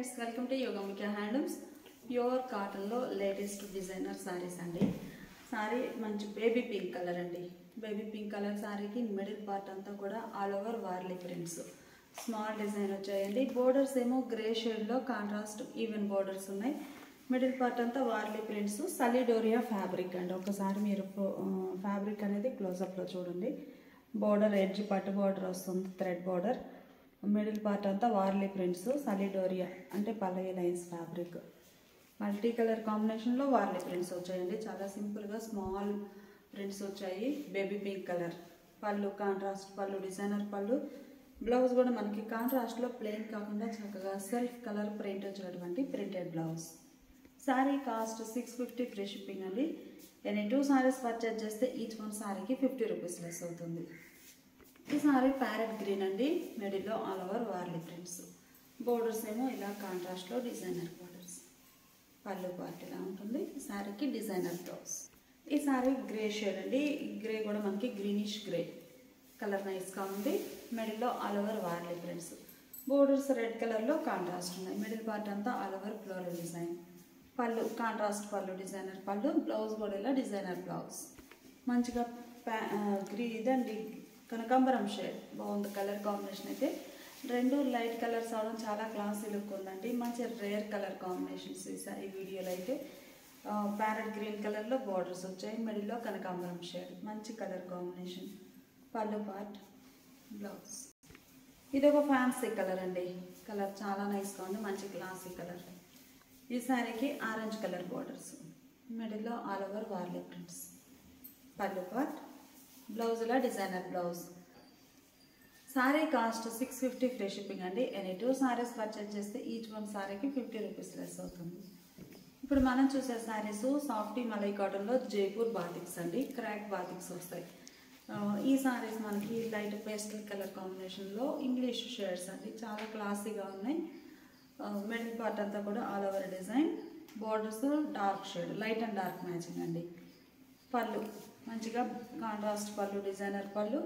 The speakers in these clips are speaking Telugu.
Friends, welcome to Yogamika handlooms. Pure కాటన్లో లేటెస్ట్ డిజైనర్ సారీస్ అండి. సారీ మంచి బేబీ పింక్ కలర్ అండి. బేబీ పింక్ కలర్ సారీకి మిడిల్ పార్ట్ అంతా కూడా all over Warli prints, small design వచ్చాయండి. బోర్డర్స్ ఏమో గ్రే షేడ్లో కాంట్రాస్ట్ ఈవెన్ బోర్డర్స్ ఉన్నాయి. మిడిల్ పార్ట్ అంతా వార్లీ ప్రింట్స్, సలిడోరియా ఫ్యాబ్రిక్ అండి. ఒకసారి మీరు ఫ్యాబ్రిక్ అనేది క్లోజప్లో చూడండి. బోర్డర్ ఎడ్జ్ పట్టు బోర్డర్ వస్తుంది, థ్రెడ్ బోర్డర్. మిడిల్ పార్ట్ అంతా వార్లీ ప్రింట్స్, సలిడోరియా అంటే పల్లవి లైన్స్ ఫ్యాబ్రిక్. మల్టీ కలర్ కాంబినేషన్లో వార్లీ ప్రింట్స్ వచ్చాయండి. చాలా సింపుల్గా స్మాల్ ప్రింట్స్ వచ్చాయి. బేబీ పింక్ కలర్ పళ్ళు, కాంట్రాస్ట్ పళ్ళు, డిజైనర్ పళ్ళు. బ్లౌజ్ కూడా మనకి కాంట్రాస్ట్లో ప్లెయిన్ కాకుండా చక్కగా సెల్ఫ్ కలర్ ప్రింట్ వచ్చినటువంటి printed blouse. Sari cost 650 free shipping అండి. ఎనీ 2 సారీస్ పర్చేజ్ చేస్తే ఈచ్ వన్ సారీకి 50 రూపీస్ లెస్ అవుతుంది. ఈ సారీ ప్యారెట్ గ్రీన్ అండి. మిడిల్లో all over Warli prints. Borders ఏమో ఇలా కాంట్రాస్ట్లో డిజైనర్ బోర్డర్స్. పళ్ళు పార్ట్ ఇలా ఉంటుంది. ఈ సారీకి డిజైనర్ బ్లౌజ్. ఈ సారీ గ్రే షేడ్ అండి. గ్రే కూడా మనకి గ్రీనిష్ గ్రే కలర్ నైస్గా ఉంది. మిడిల్లో all over Warli prints. Borders red కలర్లో కాంట్రాస్ట్ ఉన్నాయి. మిడిల్ పార్ట్ అంతా ఆల్ ఓవర్ ఫ్లోరల్ డిజైన్. పళ్ళు కాంట్రాస్ట్ పళ్ళు, డిజైనర్ పళ్ళు. బ్లౌజ్ కూడా ఇలా డిజైనర్ బ్లౌజ్. మంచిగా ఇదండి కనకాంబరం షేడ్ బాగుంది. కలర్ కాంబినేషన్ అయితే రెండు లైట్ కలర్స్ అవడం చాలా క్లాసీ లుక్ ఉందండి. మంచి రేర్ కలర్ కాంబినేషన్స్ ఈ వీడియోలో అయితే. ప్యారెట్ గ్రీన్ కలర్లో బార్డర్స్ వచ్చాయి. మిడిల్లో కనకాంబరం షేడ్, మంచి కలర్ కాంబినేషన్. పళ్ళు పార్ట్, బ్లౌజ్. ఇది ఒక ఫ్యాన్సీ కలర్ అండి. కలర్ చాలా నైస్గా ఉంది, మంచి క్లాసీ కలర్. ఈ శారీకి ఆరెంజ్ కలర్ బార్డర్స్. మిడిల్లో ఆల్ ఓవర్ వార్లీ ప్రింట్స్. పళ్ళు పార్ట్, బ్లౌజ్ ఇలా designer blouse. Sari cost 650 free shipping అండి. ఎనీ 2 సారీస్ పర్చేజ్ చేస్తే ఈచ్ వన్ సారీకి 50 రూపీస్ లెస్ అవుతుంది. ఇప్పుడు మనం చూసే సారీస్ సాఫ్టీ మలై కాటన్లో జైపూర్ బాతిక్స్ అండి. క్రాక్ బాతిక్స్ వస్తాయి. ఈ సారీస్ మనకి లైట్ పేస్టల్ కలర్ కాంబినేషన్లో ఇంగ్లీష్ షేడ్స్ అండి. చాలా క్లాసీగా ఉన్నాయి. మిడిల్ పార్ట్ అంతా కూడా all over design. Borders dark shade, light and dark matching అండి. పళ్ళు మంచిగా కాంట్రాస్ట్ పళ్ళు, డిజైనర్ పళ్ళు.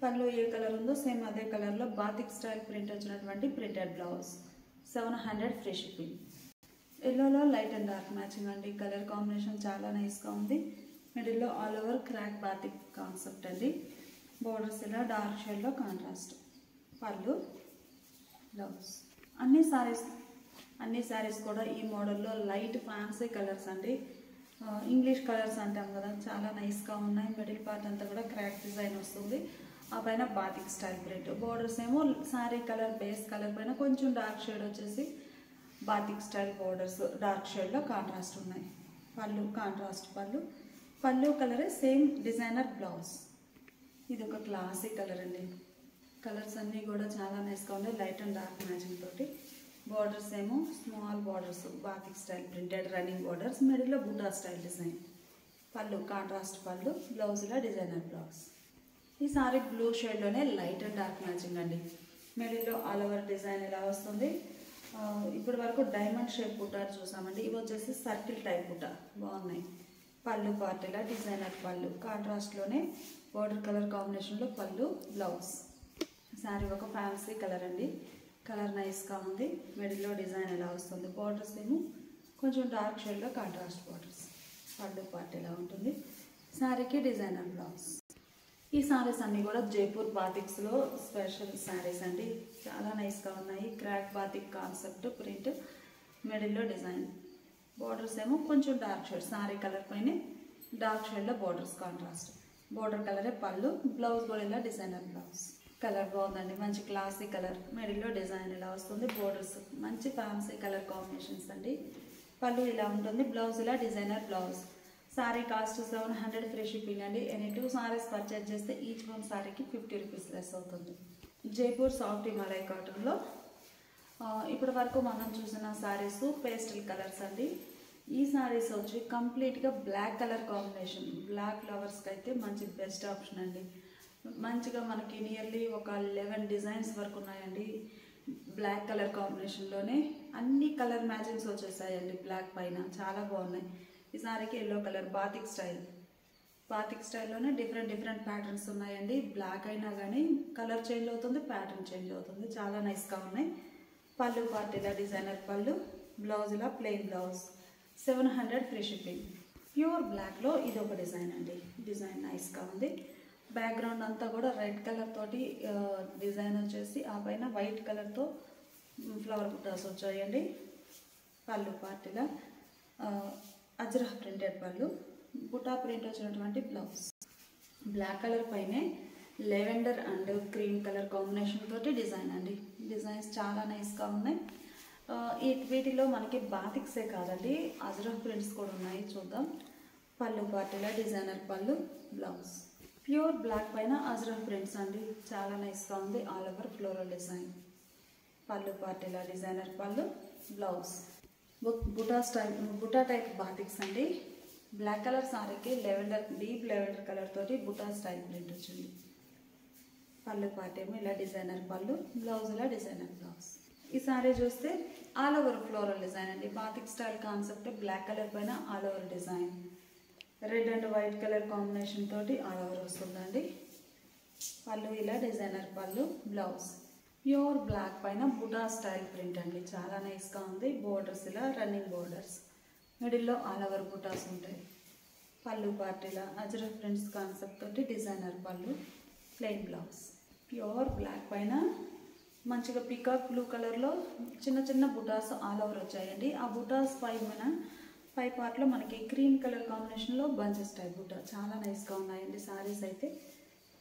పళ్ళు ఏ కలర్ ఉందో సేమ్ అదే కలర్లో బాతిక్ స్టైల్ ప్రింట్ వచ్చినటువంటి ప్రింటెడ్ బ్లౌజ్. 700 free shipping. ఎల్లోలో లైట్ అండ్ డార్క్ మ్యాచింగ్ అండి. కలర్ కాంబినేషన్ చాలా నైస్గా ఉంది. మిడిల్లో all over crack batik concept అండి. బోర్డర్స్ ఇలా డార్క్ షేడ్లో కాంట్రాస్ట్. పళ్ళు, బ్లౌజ్. అన్ని సారీస్ కూడా ఈ మోడల్లో లైట్ ఫ్యాన్సీ కలర్స్ అండి. ఇంగ్లీష్ కలర్స్ అంటాం కదా, చాలా నైస్గా ఉన్నాయి. మిడిల్ పార్ట్ అంతా కూడా క్రాక్ డిజైన్ వస్తుంది. ఆ పైన బాతిక్ స్టైల్ ప్రింట్. బోర్డర్స్ ఏమో సారీ కలర్ బేస్ కలర్ పైన కొంచెం డార్క్ షేడ్ వచ్చేసి బాతిక్ స్టైల్ బోర్డర్స్ డార్క్ షేడ్లో కాంట్రాస్ట్ ఉన్నాయి. పళ్ళు కాంట్రాస్ట్ పళ్ళు. పళ్ళు కలరే సేమ్ డిజైనర్ బ్లౌజ్. ఇది ఒక క్లాసీ కలర్ అండి. కలర్స్ అన్నీ కూడా చాలా నైస్గా ఉన్నాయి, లైట్ అండ్ డార్క్ మ్యాచింగ్ తోటి. బోర్డర్స్ ఏమో small borders, batik style printed running borders. మిడిల్లో బుట్టా స్టైల్ డిజైన్. పళ్ళు కాంట్రాస్ట్ పళ్ళు, బ్లౌజ్లో డిజైనర్ బ్లౌజ్. ఈ సారీ బ్లూ షేడ్లోనే లైట్ అండ్ డార్క్ మ్యాచింగ్ అండి. మిడిల్లో ఆల్ ఓవర్ డిజైన్ ఇలా వస్తుంది. ఇప్పటి వరకు డైమండ్ షేప్ బుట్టాలు చూసామండి. ఇవి వచ్చేసి సర్కిల్ టైప్ బుట్ట, బాగున్నాయి. పళ్ళు పార్ట్ ఇలా డిజైనర్ పళ్ళు, కాంట్రాస్ట్లోనే బోర్డర్ కలర్ కాంబినేషన్లో పళ్ళు, బ్లౌజ్. సారీ ఒక ఫ్యాన్సీ కలర్ అండి. కలర్ నైస్గా ఉంది. మిడిల్లో డిజైన్ ఎలా వస్తుంది. బార్డర్స్ ఏమో కొంచెం డార్క్ షేడ్లో కాంట్రాస్ట్ బార్డర్స్. పళ్ళు పార్ట్ ఇలా ఉంటుంది. శారీకి డిజైనర్ బ్లౌజ్. ఈ సారీస్ అన్నీ కూడా జైపూర్ బాతిక్స్లో స్పెషల్ శారీస్ అండి. చాలా నైస్గా ఉన్నాయి. Crack batik concept print. మిడిల్లో డిజైన్. బార్డర్స్ ఏమో కొంచెం డార్క్ షేడ్, సారీ కలర్ పైన డార్క్ షేడ్లో బార్డర్స్ కాంట్రాస్ట్. బార్డర్ కలరే పళ్ళు, బ్లౌజ్ కూడా ఇలా డిజైనర్ బ్లౌజ్. కలర్ బాగుందండి, మంచి క్లాసీ కలర్. మిడిల్లో డిజైన్ ఇలా వస్తుంది. బోర్డర్స్ మంచి ఫ్యాన్సీ కలర్ కాంబినేషన్స్ అండి. పళ్ళు ఇలా ఉంటుంది. బ్లౌజ్ ఇలా designer blouse. Sari cost 700 free shipping అండి. ఎనీ 2 సారీస్ పర్చేజ్ చేస్తే ఈచ్ వన్ సారీకి 50 రూపీస్ లెస్ అవుతుంది. జైపూర్ సాఫ్టీ మలై కాటన్లో ఇప్పటి వరకు మనం చూసిన సారీస్ పేస్టల్ కలర్స్ అండి. ఈ సారీస్ వచ్చి కంప్లీట్గా బ్లాక్ కలర్ కాంబినేషన్. బ్లాక్ లవర్స్కి అయితే మంచి బెస్ట్ ఆప్షన్ అండి. మంచిగా మనకి నియర్లీ ఒక 11 డిజైన్స్ వరకు ఉన్నాయండి. బ్లాక్ కలర్ కాంబినేషన్లోనే అన్ని కలర్ మ్యాచింగ్స్ వచ్చేసాయండి. బ్లాక్ పైన చాలా బాగున్నాయి. ఈ సారీకి ఎల్లో కలర్ బాతిక్ స్టైల్లోనే డిఫరెంట్ ప్యాటర్న్స్ ఉన్నాయండి. బ్లాక్ అయినా కానీ కలర్ చేంజ్ అవుతుంది, ప్యాటర్న్ చేంజ్ అవుతుంది. చాలా నైస్గా ఉన్నాయి. పళ్ళు పార్టీలా డిజైనర్ పళ్ళు, బ్లౌజ్ ఇలా plain blouse, 700 free shipping. Pure బ్లాక్లో ఇది ఒక డిజైన్ అండి. డిజైన్ నైస్గా ఉంది. బ్యాక్గ్రౌండ్ అంతా కూడా రెడ్ కలర్ తోటి డిజైన్ వచ్చేసి ఆ పైన వైట్ కలర్తో ఫ్లవర్ బుట్టాస్ వచ్చాయండి. పళ్ళు పార్టీలా అజ్రహ్ ప్రింటెడ్ పళ్ళు, బుటా ప్రింట్ వచ్చినటువంటి బ్లౌజ్. బ్లాక్ కలర్ పైనే lavender and cream colour combination తోటి డిజైన్ అండి. డిజైన్స్ చాలా నైస్గా ఉన్నాయి. వీటిలో మనకి బాతిక్సే కాదండి, అజ్రఫ్ ప్రింట్స్ కూడా ఉన్నాయి. చూద్దాం. పళ్ళు పార్టీలా డిజైనర్ పళ్ళు, బ్లౌజ్. ప్యూర్ బ్లాక్ పైన అజ్రఫ్ ప్రింట్స్ అండి, చాలా నైస్గా ఉంది. All over floral design. పళ్ళు పార్టీలా డిజైనర్ పళ్ళు, బ్లౌజ్. బుటా టైప్ బాతిక్స్ అండి. బ్లాక్ కలర్ సారీకి డీప్ లెవెండర్ కలర్ తోటి బుటా స్టైల్ ప్రింట్ వచ్చింది. పళ్ళు పార్ట్ ఏమో ఇలా డిజైనర్ పళ్ళు, బ్లౌజ్ ఇలా డిజైనర్ బ్లౌజ్. ఈ సారీ చూస్తే ఆల్ ఓవర్ ఫ్లోరల్ డిజైన్ అండి. Batik style concept, black colour పైన all over design, red and white colour combination తోటి ఆల్ ఓవర్ వస్తుందండి. పళ్ళు ఇలా డిజైనర్ పళ్ళు, బ్లౌజ్. ప్యూర్ బ్లాక్ పైన బుటా స్టైల్ ప్రింట్ అండి, చాలా నైస్గా ఉంది. బోర్డర్స్ ఇలా రన్నింగ్ బోర్డర్స్, మిడిల్లో ఆల్ ఓవర్ బుటాస్ ఉంటాయి. పళ్ళు పార్టీలా అజ్రఫ్ ప్రింట్స్ కాన్సెప్ట్ తోటి డిజైనర్ పళ్ళు, ప్లెయిన్ బ్లౌజ్. ప్యూర్ బ్లాక్ పైన మంచిగా పికాక్ బ్లూ కలర్లో చిన్న చిన్న బుటాస్ ఆల్ ఓవర్ వచ్చాయండి. ఆ బుటాస్ పై పార్ట్లో మనకి క్రీమ్ కలర్ కాంబినేషన్లో బంచెస్ టైప్ బుటా, చాలా నైస్గా ఉన్నాయండి సారీస్ అయితే.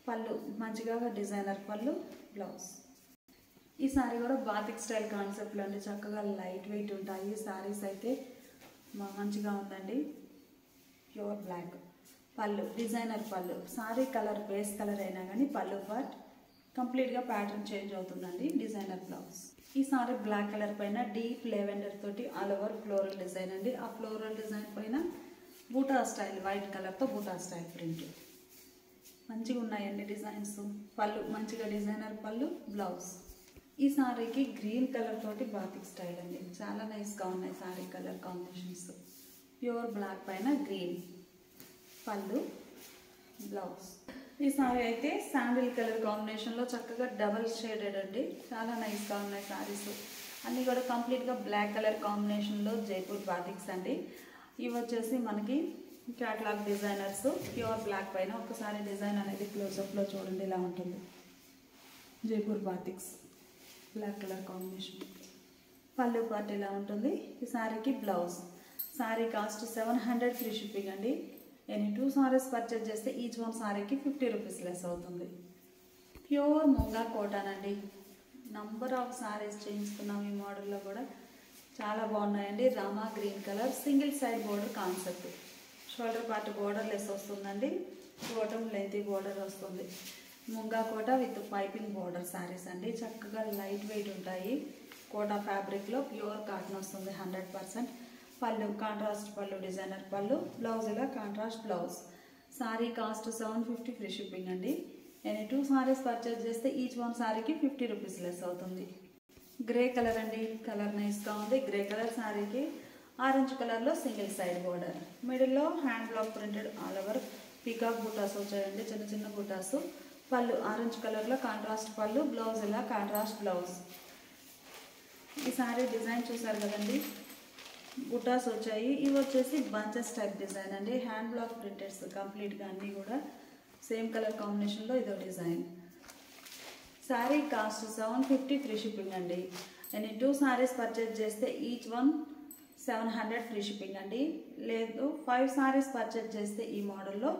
పళ్ళు మంచిగా డిజైనర్ పళ్ళు, బ్లౌజ్. ఈ సారీ కూడా బాతిక్ స్టైల్ కాన్సెప్ట్లో అండి, చక్కగా లైట్ వెయిట్ ఉంటాయి సారీస్ అయితే. మంచిగా ఉందండి. Pure black. పళ్ళు డిజైనర్ పళ్ళు, సారీ కలర్ బేస్ కలర్ అయినా కానీ పళ్ళు పార్ట్ కంప్లీట్గా ప్యాటర్న్ చేంజ్ అవుతుందండి. Designer blouse. ఈ సారీ బ్లాక్ కలర్ పైన డీప్ లెవెండర్ తోటి ఆల్ ఓవర్ ఫ్లోరల్ డిజైన్ అండి. ఆ ఫ్లోరల్ డిజైన్ పైన బూటా స్టైల్ వైట్ కలర్తో బూటా స్టైల్ ప్రింట్, మంచిగా ఉన్నాయండి డిజైన్స్. పళ్ళు మంచిగా డిజైనర్ పళ్ళు, బ్లౌజ్. ఈ సారీకి గ్రీన్ కలర్ తోటి బాతిక్ స్టైల్ అండి, చాలా నైస్గా ఉన్నాయి sari colour combinations. Pure black పైన గ్రీన్, పళ్ళు, బ్లౌజ్. ఈ సారీ అయితే శాండిల్ కలర్ కాంబినేషన్లో చక్కగా డబల్ షేడెడ్ అండి, చాలా నైస్గా ఉన్నాయి సారీస్ అన్నీ కూడా. కంప్లీట్గా బ్లాక్ కలర్ కాంబినేషన్లో జైపూర్ బాతిక్స్ అండి. ఇవి వచ్చేసి మనకి క్యాటలాగ్ డిజైనర్స్. ప్యూర్ బ్లాక్ పైన ఒకసారి డిజైన్ అనేది క్లోజప్లో చూడండి, ఇలా ఉంటుంది. Jaipur batiks black colour combination. పళ్ళు పార్ట్ ఇలా ఉంటుంది. ఈ సారీకి blouse. Sari cost 700 free shipping అండి. ఎనీ 2 సారీస్ పర్చేజ్ చేస్తే ఈచ్ వన్ సారీకి 50 రూపీస్ లెస్ అవుతుంది. ప్యూర్ మూంగా కాటన్ అండి. నంబర్ ఆఫ్ సారీస్ చేయించుకున్నాం ఈ మోడల్లో కూడా, చాలా బాగున్నాయండి. Rama green colour single side border concept, shoulder part border less వస్తుందండి, బాటమ్ లెంతీ బోర్డర్ వస్తుంది. Moonga Kota with piping border saris అండి, చక్కగా లైట్ వెయిట్ ఉంటాయి. కోటా ఫ్యాబ్రిక్లో ప్యూర్ కాటన్ వస్తుంది 100%. పళ్ళు కాంట్రాస్ట్ పళ్ళు, డిజైనర్ పళ్ళు, బ్లౌజ్ ఇలా contrast blouse. Sari cost 750 free shipping అండి. ఎనీ 2 సారీస్ పర్చేజ్ చేస్తే ఈచ్ వన్ సారీకి 50 రూపీస్ లెస్ అవుతుంది. గ్రే కలర్ అండి, కలర్ నైస్గా ఉంది. గ్రే కలర్ సారీకి ఆరెంజ్ కలర్లో సింగిల్ సైడ్ బోర్డర్, మిడిల్లో hand block printed all over peacock buttas వచ్చాయండి, చిన్న చిన్న బూటాసు. పళ్ళు ఆరెంజ్ కలర్లో కాంట్రాస్ట్ పళ్ళు, బ్లౌజ్ ఇలా కాంట్రాస్ట్ బ్లౌజ్. ఈ సారీ డిజైన్ చూసారు కదండి, బుటాస్ వచ్చాయి. ఇవి వచ్చేసి బంచెస్ టైప్ డిజైన్ అండి, హ్యాండ్ బ్లాక్ ప్రింటెడ్స్ కంప్లీట్గా అన్నీ కూడా సేమ్ కలర్ కాంబినేషన్లో ఇదో design. Sari cost 750 free shipping అండి. ఎనీ 2 సారీస్ పర్చేజ్ చేస్తే ఈచ్ వన్ 700 ఫ్రీ షిప్పింగ్ అండి. లేదు 5 సారీస్ పర్చేజ్ చేస్తే ఈ మోడల్లో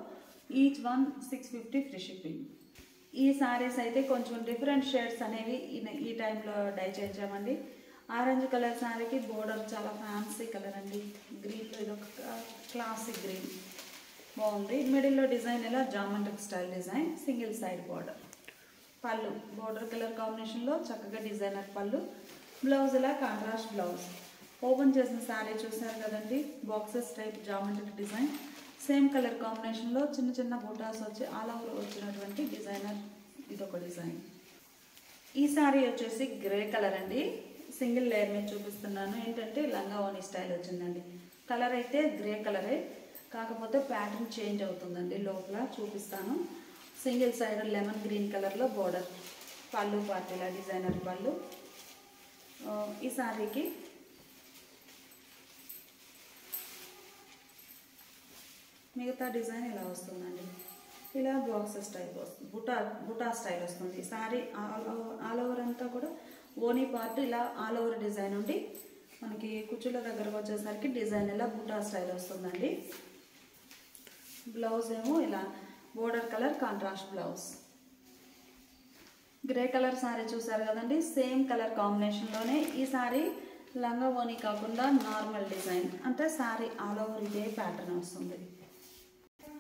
ఈచ్ వన్ 650 ఫ్రీ షిప్పింగ్. ఈ సారీస్ అయితే కొంచెం డిఫరెంట్ షేడ్స్ అనేవి ఈ టైంలో డై చేయించామండి. ఆరెంజ్ కలర్ శారీకి బోర్డర్ చాలా ఫ్యాన్సీ కలర్ అండి, గ్రీన్లో ఇది ఒక క్లాసిక్ గ్రీన్ బాగుంది. మిడిల్లో డిజైన్ ఇలా geometric style design, single side border. పళ్ళు బోర్డర్ కలర్ కాంబినేషన్లో చక్కగా డిజైనర్ పళ్ళు, బ్లౌజ్ ఇలా కాంట్రాస్ట్ బ్లౌజ్. ఓపెన్ చేసిన శారీ చూసారు కదండి, boxes type geometric design, same colour కాంబినేషన్లో చిన్న చిన్న బూటాస్ వచ్చి ఆల్ ఓవర్ వచ్చినటువంటి డిజైనర్ ఇదొక డిజైన్. ఈ శారీ వచ్చేసి గ్రే కలర్ అండి, సింగిల్ లేయర్ మీద చూపిస్తున్నాను. ఏంటంటే లంగా ఓని స్టైల్ వచ్చిందండి. కలర్ అయితే గ్రే కలరే, కాకపోతే ప్యాటర్న్ చేంజ్ అవుతుందండి. లోపల చూపిస్తాను. సింగిల్ సైడ్ లెమన్ గ్రీన్ కలర్లో బోర్డర్. పళ్ళు పార్టీలా డిజైనర్ పళ్ళు, ఈ శారీకి మిగతా డిజైన్ ఇలా వస్తుందండి. ఇలా బాక్సెస్ టైప్ వస్తుంది, బుటా స్టైల్ వస్తుంది. శారీ ఆల్ ఓవర్ అంతా కూడా ఓనీ పార్ట్ ఇలా ఆల్ ఓవర్ డిజైన్ ఉండి మనకి కుచ్చుల దగ్గరకు వచ్చేసరికి డిజైన్ ఇలా బుటా స్టైల్ వస్తుందండి. బ్లౌజ్ ఏమో ఇలా border colour contrast blouse. Grey colour sari చూసారు కదండి, సేమ్ కలర్ కాంబినేషన్లోనే ఈ శారీ లంగా ఓనీ కాకుండా నార్మల్ డిజైన్, అంటే శారీ ఆల్ ఓవర్ ఇదే ప్యాటర్న్ వస్తుంది.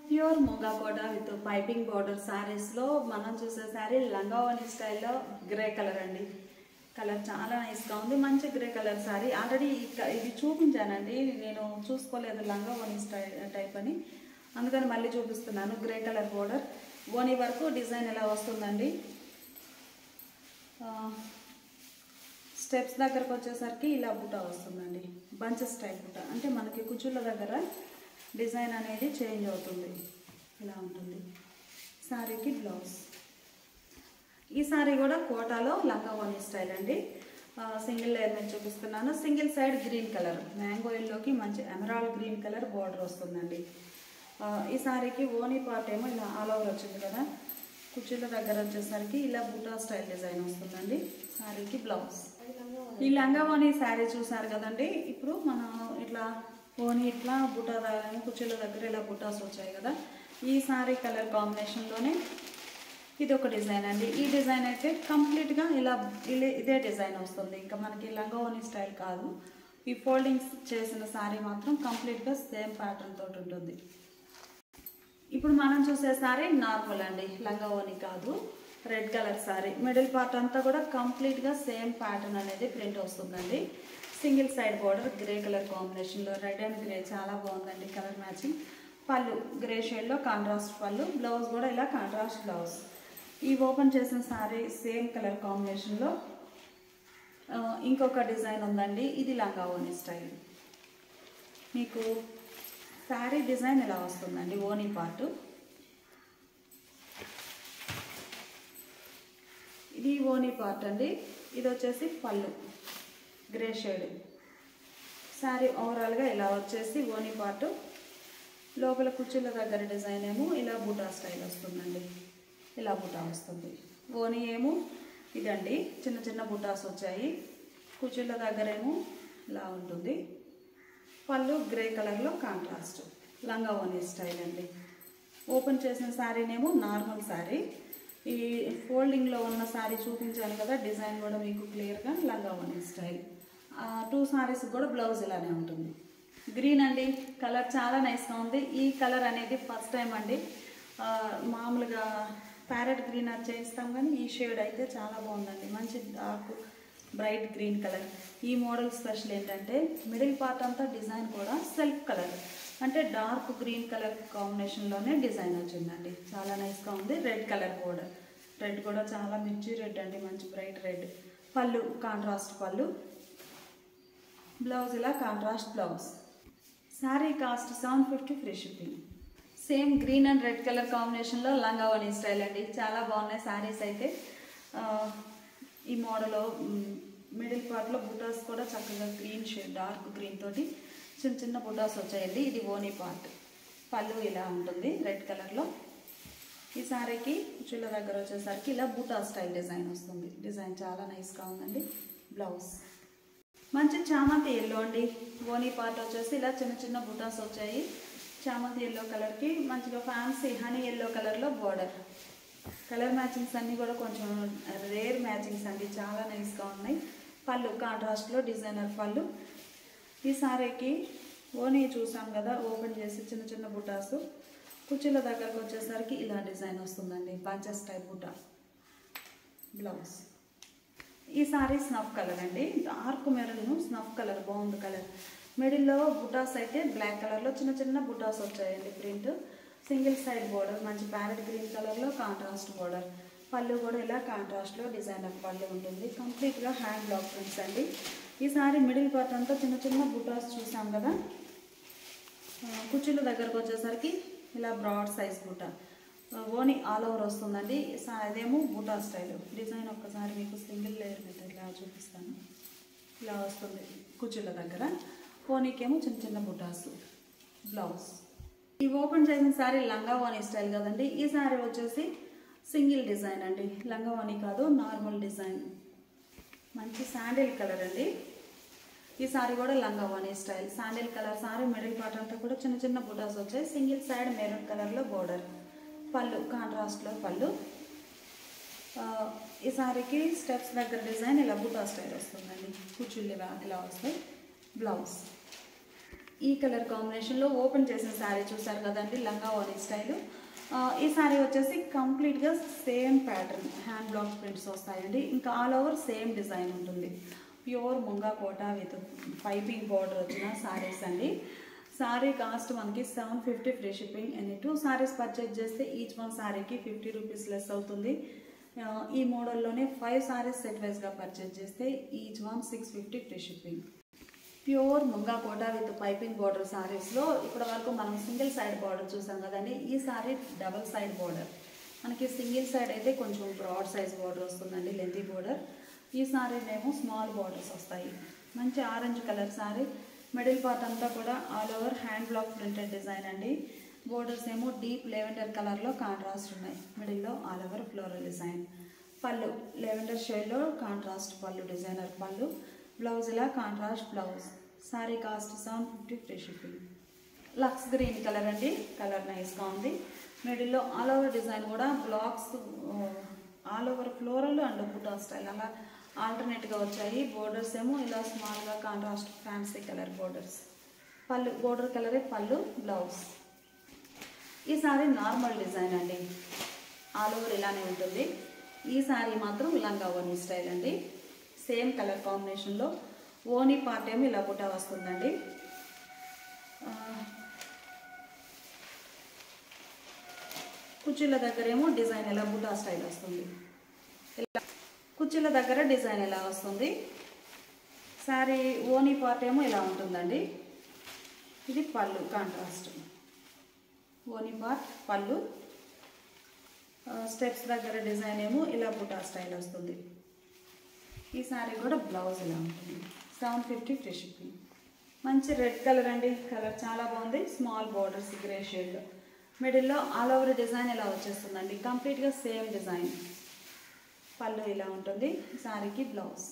Pure muga Kota with piping border శారీస్లో మనం చూసే శారీ లంగా ఓనీ స్టైల్లో గ్రే కలర్ అండి. కలర్ చాలా నైస్గా ఉంది, మంచి గ్రే కలర్ శారీ. ఆల్రెడీ ఇది చూపించానండి, నేను చూసుకోలేదు లంగా ఓనీ టైప్ అని, అందుకని మళ్ళీ చూపిస్తున్నాను. గ్రే కలర్ బోర్డర్, ఓనీ వరకు డిజైన్ ఎలా వస్తుందండి. స్టెప్స్ దగ్గరకు వచ్చేసరికి ఇలా బుటా వస్తుందండి, బంచెస్ స్టైల్ బుటా, అంటే మనకి కుచ్చుళ్ళ దగ్గర డిజైన్ అనేది చేంజ్ అవుతుంది, ఇలా ఉంటుంది. శారీకి బ్లౌజ్. ఈ శారీ కూడా కోటాలో లంగా ఓనీ స్టైల్ అండి. సింగిల్ లేయర్ మీద చూపిస్తున్నాను. Single side green colour, mango ఎల్లోకి మంచి ఎమరాల్డ్ గ్రీన్ కలర్ బార్డర్ వస్తుందండి. ఈ శారీకి ఓనీ పార్ట్ ఏమో ఇలా ఆల్ ఓవర్ వచ్చింది కదా, కుచ్చుల దగ్గర వచ్చేసరికి ఇలా బుటా స్టైల్ డిజైన్ వస్తుందండి. శారీకి బ్లౌజ్. ఈ లంగా ఓనీ శారీ చూసారు కదండి, ఇప్పుడు మనం ఇట్లా ఓనీ ఇట్లా బుటా కుచ్చుల దగ్గర ఇలా బుటాస్ వచ్చాయి కదా, ఈ శారీ కలర్ కాంబినేషన్లోనే ఇది ఒక డిజైన్ అండి. ఈ డిజైన్ అయితే కంప్లీట్గా ఇలా ఇదే డిజైన్ వస్తుంది, ఇంకా మనకి లంగా ఓనీ స్టైల్ కాదు. ఈ ఫోల్డింగ్స్ చేసిన శారీ మాత్రం కంప్లీట్గా సేమ్ ప్యాటర్న్ తోటి ఉంటుంది. ఇప్పుడు మనం చూసే శారీ నార్మల్ అండి, లంగా ఓనీ కాదు. Red colour sari, middle part అంతా కూడా కంప్లీట్గా సేమ్ ప్యాటర్న్ అనేది ప్రింట్ వస్తుందండి. Single side border grey colour కాంబినేషన్లో, రెడ్ అండ్ గ్రే చాలా బాగుందండి కలర్ మ్యాచింగ్. పళ్ళు గ్రే షేడ్లో కాంట్రాస్ట్ పళ్ళు, బ్లౌజ్ కూడా ఇలా కాంట్రాస్ట్ బ్లౌజ్. ఈ ఓపెన్ చేసిన శారీ సేమ్ కలర్ కాంబినేషన్లో ఇంకొక డిజైన్ ఉందండి, ఇది లంగా ఓనీ స్టైల్. మీకు శారీ డిజైన్ ఎలా వస్తుందండి, ఓనీ పార్ట్ ఇది ఓనీ పార్ట్ అండి. ఇది వచ్చేసి పళ్ళు గ్రే షేడ్. శారీ ఓవరాల్గా ఇలా వచ్చేసి ఓనీ పార్ట్, లోపల కుచ్చుల దగ్గర డిజైన్ ఏమో ఇలా బుటా స్టైల్ వస్తుందండి, ఇలా బుటా వస్తుంది. ఓనీ ఏమో ఇదండి, చిన్న చిన్న బుటాస్ వచ్చాయి. కుచ్చుల దగ్గర ఏమో ఇలా ఉంటుంది. పళ్ళు గ్రే కలర్లో కాంట్రాస్ట్, లంగా ఓనీ స్టైల్ అండి. ఓపెన్ చేసిన శారీనేమో నార్మల్ శారీ. ఈ ఫోల్డింగ్లో ఉన్న శారీ చూపించాను కదా, డిజైన్ కూడా మీకు క్లియర్గా లంగా ఓనీ స్టైల్. 2 శారీస్ కూడా బ్లౌజ్ ఇలానే ఉంటుంది. గ్రీన్ అండి, కలర్ చాలా నైస్గా ఉంది. ఈ కలర్ అనేది ఫస్ట్ టైం అండి. మామూలుగా ప్యారెట్ గ్రీన్ అది చేస్తాం, కానీ ఈ షేడ్ అయితే చాలా బాగుందండి, మంచి డార్క్ బ్రైట్ గ్రీన్ కలర్. ఈ మోడల్ స్పెషల్ ఏంటంటే మిడిల్ పార్ట్ అంతా డిజైన్ కూడా సెల్ఫ్ కలర్, అంటే డార్క్ గ్రీన్ కలర్ కాంబినేషన్లోనే డిజైన్ వచ్చిందండి, చాలా నైస్గా ఉంది. రెడ్ కలర్ బోర్డర్, రెడ్ కూడా చాలా మిర్చి రెడ్ అండి, మంచి బ్రైట్ రెడ్. పళ్ళు కాంట్రాస్ట్ పళ్ళు, బ్లౌజ్ ఇలా contrast blouse. Sari cost 750 free shipping. Same green and red colour కాంబినేషన్లో లంగా ఓనీ స్టైల్ అండి, చాలా బాగున్నాయి శారీస్ అయితే. ఈ మోడల్ మిడిల్ పార్ట్లో బుటాస్ కూడా చక్కగా గ్రీన్ షేడ్, డార్క్ గ్రీన్ తోటి చిన్న చిన్న బుటాస్ వచ్చాయండి. ఇది ఓనీ పార్ట్. పళ్ళు ఇలా ఉంటుంది రెడ్ కలర్లో. ఈ శారీకి కుచ్చుల దగ్గర వచ్చేసరికి ఇలా బుటా స్టైల్ డిజైన్ వస్తుంది, డిజైన్ చాలా నైస్గా ఉందండి. బ్లౌజ్ మంచి చామంతి ఎల్లో అండి. ఓనీ పార్ట్ వచ్చేసి ఇలా చిన్న చిన్న బుటాస్ వచ్చాయి. చామంతి ఎల్లో కలర్కి మంచిగా ఫ్యాన్సీ హనీ ఎల్లో కలర్లో బోర్డర్. కలర్ మ్యాచింగ్స్ అన్నీ కూడా కొంచెం రేర్ మ్యాచింగ్స్ అండి, చాలా నైస్గా ఉన్నాయి. పళ్ళు కాంట్రాస్ట్లో డిజైనర్ పళ్ళు. ఈ శారీకి ఓనీ చూసాం కదా, ఓపెన్ చేసి చిన్న చిన్న బుటాస్. కుచ్చుల దగ్గరకు వచ్చేసరికి ఇలా డిజైన్ వస్తుందండి, బంచెస్ టైప్ బుటా. బ్లౌజ్. ఈ శారీ స్నఫ్ కలర్ అండి, డార్క్ మెరూన్ స్నఫ్ కలర్, బాగుంది కలర్. మిడిల్లో బుటాస్ అయితే బ్లాక్ కలర్లో చిన్న చిన్న బుటాస్ వచ్చాయండి ప్రింట్. సింగిల్ సైడ్ బోర్డర్ మంచి ప్యారెట్ గ్రీన్ కలర్లో కాంట్రాస్ట్ బోర్డర్. పళ్ళు కూడా ఇలా కాంట్రాస్ట్లో డిజైనర్ పళ్ళు ఉంటుంది. కంప్లీట్గా హ్యాండ్ బ్లాక్ ప్రింట్స్ అండి. ఈ సారీ మిడిల్ పార్ట్ అంతా చిన్న చిన్న బుటాస్ చూసాం కదా. కుచ్చుల దగ్గరకు వచ్చేసరికి ఇలా బ్రాడ్ సైజ్ బుటా, ఓని ఆల్ ఓవర్ వస్తుందండి. అదేమో బుటా స్టైల్ డిజైన్. ఒక్కసారి మీకు సింగిల్ లేయర్ మీద ఇలా చూపిస్తాను. ఇలా వస్తుంది కుచ్చుల దగ్గర. ఓనీకేమో చిన్న చిన్న బుటాస్. బ్లౌజ్. ఈ ఓపెన్ చేసిన శారీ లంగా ఓనీ స్టైల్ కదండి. ఈ శారీ వచ్చేసి సింగిల్ డిజైన్ అండి, లంగా ఓనీ కాదు, నార్మల్ డిజైన్. మంచి శాండిల్ కలర్ అండి. ఈ సారీ కూడా లంగా ఓనీ style, sandal colour sari. Middle part అంతా కూడా చిన్న చిన్న బుటాస్ వచ్చాయి. సింగిల్ సైడ్ మెరూన్ కలర్లో బోర్డర్. పళ్ళు కాంట్రాస్ట్లో పళ్ళు. ఈ సారీకి స్టెప్స్ దగ్గర డిజైన్ ఇలా బుటా స్టైల్ వస్తుందండి, కుచ్చుళ్ళు ఇలా వస్తాయి. బ్లౌజ్. ఈ కలర్ కాంబినేషన్లో ఓపెన్ చేసిన శారీ చూసారు కదండి, లంగా ఓనీ స్టైల్. ఈ శారీ వచ్చేసి కంప్లీట్గా same pattern, hand block prints వస్తాయండి. ఇంకా ఆల్ ఓవర్ సేమ్ డిజైన్ ఉంటుంది. Pure muga Kota with piping border వచ్చిన శారీస్ అండి. శారీ కాస్ట్ మనకి 750 free shipping. Any 2 saris purchase చేస్తే ఈచ్ వన్ శారీకి 50 రూపీస్ లెస్ అవుతుంది. ఈ మోడల్లోనే 5 శారీస్ సెట్ వైజ్గా పర్చేజ్ చేస్తే each one 650 free shipping. Pure muga Kota with piping border శారీస్లో ఇప్పటి వరకు మనం సింగిల్ సైడ్ బార్డర్ చూసాం కదండి. ఈ శారీ డబల్ సైడ్ బార్డర్. మనకి సింగిల్ సైడ్ అయితే కొంచెం బ్రాడ్ సైజ్ బార్డర్ వస్తుందండి, లెంతీ బార్డర్. ఈ శారీనేమో స్మాల్ బార్డర్స్ వస్తాయి. మంచి orange colour sari. Middle part అంతా కూడా all over hand block printed design అండి. బోర్డర్స్ ఏమో డీప్ లెవెండర్ కలర్లో కాంట్రాస్ట్ ఉన్నాయి. మిడిల్లో ఆల్ ఓవర్ ఫ్లోరల్ డిజైన్. పళ్ళు లెవెండర్ షేడ్లో కాంట్రాస్ట్ పళ్ళు, డిజైనర్ పళ్ళు. బ్లౌజ్ ఇలా contrast blouse. Sari cost 750 free shipping. లక్స్ గ్రీన్ కలర్ అండి, కలర్ నైస్గా ఉంది. మిడిల్లో ఆల్ ఓవర్ డిజైన్ కూడా blocks, all over floral and బుటా స్టైల్ అలా ఆల్టర్నేట్గా వచ్చాయి. బోర్డర్స్ ఏమో ఇలా స్మాల్గా కాంట్రాస్ట్ ఫ్యాన్సీ కలర్ బోర్డర్స్. పళ్ళు బోర్డర్ కలరే పళ్ళు. బ్లౌజ్. ఈ శారీ నార్మల్ డిజైన్ అండి, ఆల్ ఓవర్ ఇలానే ఉంటుంది. ఈ శారీ మాత్రం లంగా ఓనీ స్టైల్ అండి, సేమ్ కలర్ కాంబినేషన్లో. ఓనీ పార్ట్ ఏమో ఇలా బుటా వస్తుందండి. కుర్చీల దగ్గర ఏమో డిజైన్ ఎలా బుటా స్టైల్ వస్తుంది. ఇలా కుర్చీల దగ్గర డిజైన్ ఎలా వస్తుంది. శారీ ఓనీ పార్ట్ ఏమో ఇలా ఉంటుందండి. ఇది పళ్ళు కాంట్రాస్ట్. ఓనీ పార్ట్ పళ్ళు. స్టెప్స్ దగ్గర డిజైన్ ఏమో ఇలా బుటా స్టైల్ వస్తుంది. ఈ శారీ కూడా బ్లౌజ్ ఇలా ఉంటుంది. 750 ఫ్రీ షిప్పింగ్. మంచి రెడ్ కలర్ అండి, కలర్ చాలా బాగుంది. స్మాల్ బోర్డర్స్ గ్రే షేడ్లో. మిడిల్లో ఆల్ ఓవర్ డిజైన్ ఇలా వచ్చేస్తుందండి, కంప్లీట్గా సేమ్ డిజైన్. పళ్ళు ఇలా ఉంటుంది. శారీకి బ్లౌజ్.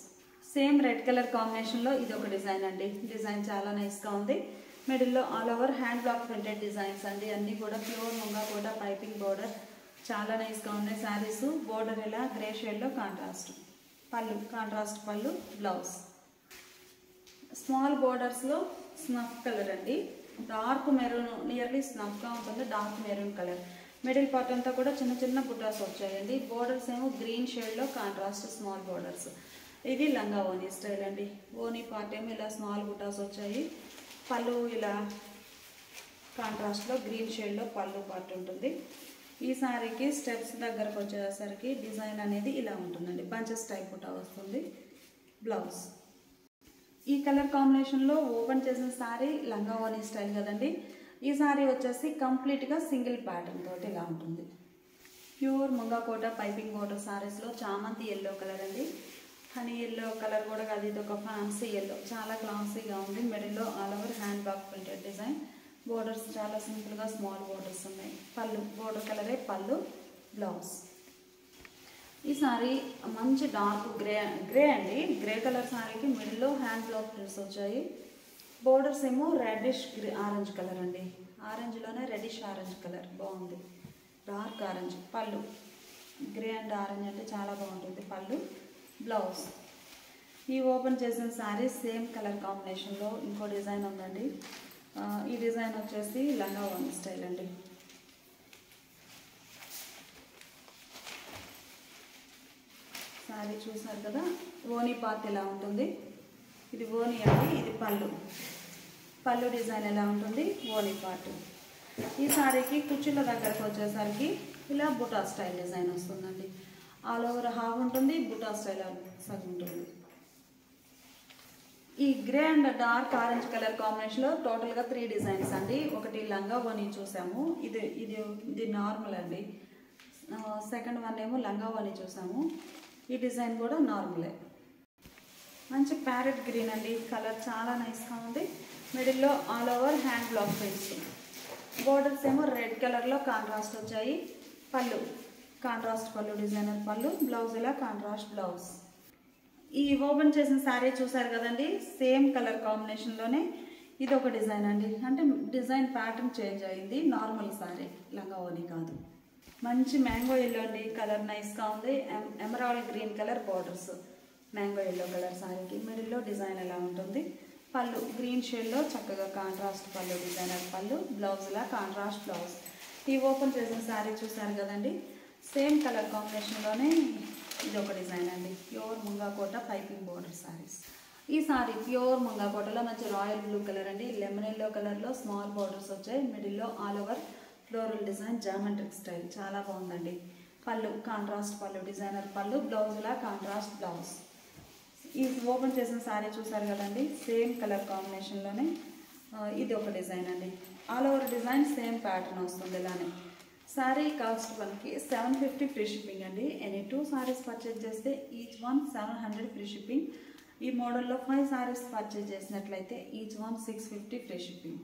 సేమ్ రెడ్ కలర్ కాంబినేషన్లో ఇది ఒక డిజైన్ అండి. డిజైన్ చాలా నైస్గా ఉంది. మిడిల్లో all over hand block printed designs అండి. అన్నీ కూడా ప్యూర్ ముంగా కూడా పైపింగ్ బోర్డర్. చాలా నైస్గా ఉన్నాయి శారీస్. బోర్డర్ ఇలా గ్రే షేడ్లో కాంట్రాస్ట్. పళ్ళు కాంట్రాస్ట్ పళ్ళు. బ్లౌజ్. స్మాల్ బోర్డర్స్లో స్నఫ్ కలర్ అండి, డార్క్ మెరూన్, నియర్లీ స్నఫ్గా ఉంటుంది, dark maroon colour. Middle part అంతా కూడా చిన్న చిన్న బుటాస్ వచ్చాయండి. బోర్డర్స్ ఏమో గ్రీన్ షేడ్లో కాంట్రాస్ట్ స్మాల్ బోర్డర్స్. ఇది లంగా ఓనీ స్టైల్ అండి. ఓనీ పార్ట్ ఏమో ఇలా స్మాల్ బుటాస్ వచ్చాయి. పళ్ళు ఇలా కాంట్రాస్ట్లో గ్రీన్ షేడ్లో పళ్ళు పార్ట్ ఉంటుంది. ఈ శారీకి స్టెప్స్ దగ్గరకు వచ్చేసరికి డిజైన్ అనేది ఇలా ఉంటుందండి, బంచెస్ టైప్ బుటా వస్తుంది. బ్లౌజ్. ఈ కలర్ కాంబినేషన్లో ఓపెన్ చేసిన శారీ లంగా ఓనీ స్టైల్ కదండి. ఈ శారీ వచ్చేసి కంప్లీట్గా సింగిల్ ప్యాటర్న్ తోటి ఇలా ఉంటుంది. ప్యూర్ ముంగా కోట పైపింగ్ బోర్డర్ శారీస్లో చామంతి ఎల్లో కలర్ అండి. హనీ ఎల్లో కలర్ కూడా కాదు, ఇది ఒక ఫ్యాన్సీ ఎల్లో, చాలా క్లాసీగా ఉంది. మిడిల్లో all over hand block printed design. Borders చాలా సింపుల్గా స్మాల్ బోర్డర్స్ ఉన్నాయి. పళ్ళు బోర్డర్ కలరే పళ్ళు. బ్లౌజ్. ఈ సారీ మంచి డార్క్ గ్రే అండి, గ్రే కలర్ సారీకి మిడిల్లో హ్యాండ్ బ్లాక్ ప్రింట్స్ వచ్చాయి. బోర్డర్స్ ఏమో రెడ్డిష్ ఆరెంజ్ కలర్ అండి, ఆరెంజ్లోనే రెడ్డిష్ ఆరెంజ్ కలర్ బాగుంది, డార్క్ ఆరెంజ్. పళ్ళు గ్రే అండ్ ఆరెంజ్ అంటే చాలా బాగుంటుంది పళ్ళు. బ్లౌజ్. ఈ ఓపెన్ చేసిన శారీ సేమ్ కలర్ కాంబినేషన్లో ఇంకో డిజైన్ ఉందండి. ఈ డిజైన్ వచ్చేసి లంగా ఓనీ స్టైల్ అండి. శారీ చూసారు కదా, ఓనీ పార్ట్ ఎలా ఉంటుంది. ఇది ఓనీ అండి, ఇది పళ్ళు. పళ్ళు డిజైన్ ఎలా ఉంటుంది, ఓనీ పార్ట్. ఈ శారీకి కుర్చీల దగ్గరకు వచ్చేసరికి ఇలా బుటా స్టైల్ డిజైన్ వస్తుందండి. ఆల్ ఓవర్ హాఫ్ ఉంటుంది, బుటా స్టైల్ సగం ఉంటుంది. ఈ grey and dark orange colour కాంబినేషన్లో టోటల్గా 3 డిజైన్స్ అండి. ఒకటి లంగా ఓనీ చూసాము, ఇది నార్మల్ అండి. సెకండ్ వన్ ఏమో లంగా ఓనీ చూసాము. ఈ డిజైన్ కూడా నార్మలే. మంచి ప్యారెట్ గ్రీన్ అండి, కలర్ చాలా నైస్గా ఉంది. మిడిల్లో all over hand block prints, borders ఏమో రెడ్ కలర్లో కాంట్రాస్ట్ వచ్చాయి. పళ్ళు కాంట్రాస్ట్ పళ్ళు, డిజైనర్ పళ్ళు, బ్లౌజ్ ఇలా కాంట్రాస్ట్ బ్లౌజ్. ఈ ఓపెన్ చేసిన శారీ చూసారు కదండి, సేమ్ కలర్ కాంబినేషన్లోనే ఇది ఒక డిజైన్ అండి. అంటే డిజైన్ ప్యాటర్న్ చేంజ్ అయింది, నార్మల్ శారీ, లంగా ఓని కాదు. మంచి మ్యాంగో ఎల్లో అండి, కలర్ నైస్గా ఉంది. Emerald green colour borders, mango yellow colour శారీకి. మిడిల్లో డిజైన్ ఎలా ఉంటుంది. పళ్ళు గ్రీన్ షేడ్లో చక్కగా కాంట్రాస్ట్ పళ్ళు, డిజైనర్ పళ్ళు, బ్లౌజ్ ఇలా కాంట్రాస్ట్ బ్లౌజ్. ఈ ఓపెన్ చేసిన శారీ చూసారు కదండి, సేమ్ కలర్ కాంబినేషన్లోనే ఇది ఒక డిజైన్ అండి. ప్యూర్ ముంగాకోట పైపింగ్ బోర్డర్ శారీస్. ఈ సారీ ప్యూర్ ముంగాకోటలో మంచి రాయల్ బ్లూ కలర్ అండి, లెమన్ ఎల్లో కలర్లో స్మాల్ బోర్డర్స్ వచ్చాయి. మిడిల్లో all over floral design, geometric style, చాలా బాగుందండి. పళ్ళు కాంట్రాస్ట్ పళ్ళు, డిజైనర్ పళ్ళు, బ్లౌజ్ ఇలా కాంట్రాస్ట్ బ్లౌజ్. ఈ ఓపెన్ చేసిన శారీ చూసారు కదండి, సేమ్ కలర్ కాంబినేషన్లోనే ఇది ఒక డిజైన్ అండి. All over design same pattern వస్తుంది ఇలానే. శారీ కాస్ట్ మనకి 750 ఫ్రీ షిప్పింగ్ అండి. ఎనీ 2 సారీస్ పర్చేజ్ చేస్తే ఈచ్ వన్ 700 ఫ్రీ షిప్పింగ్. ఈ మోడల్లో 5 సారీస్ పర్చేజ్ చేసినట్లయితే ఈచ్ వన్ 650 ఫ్రీ షిప్పింగ్.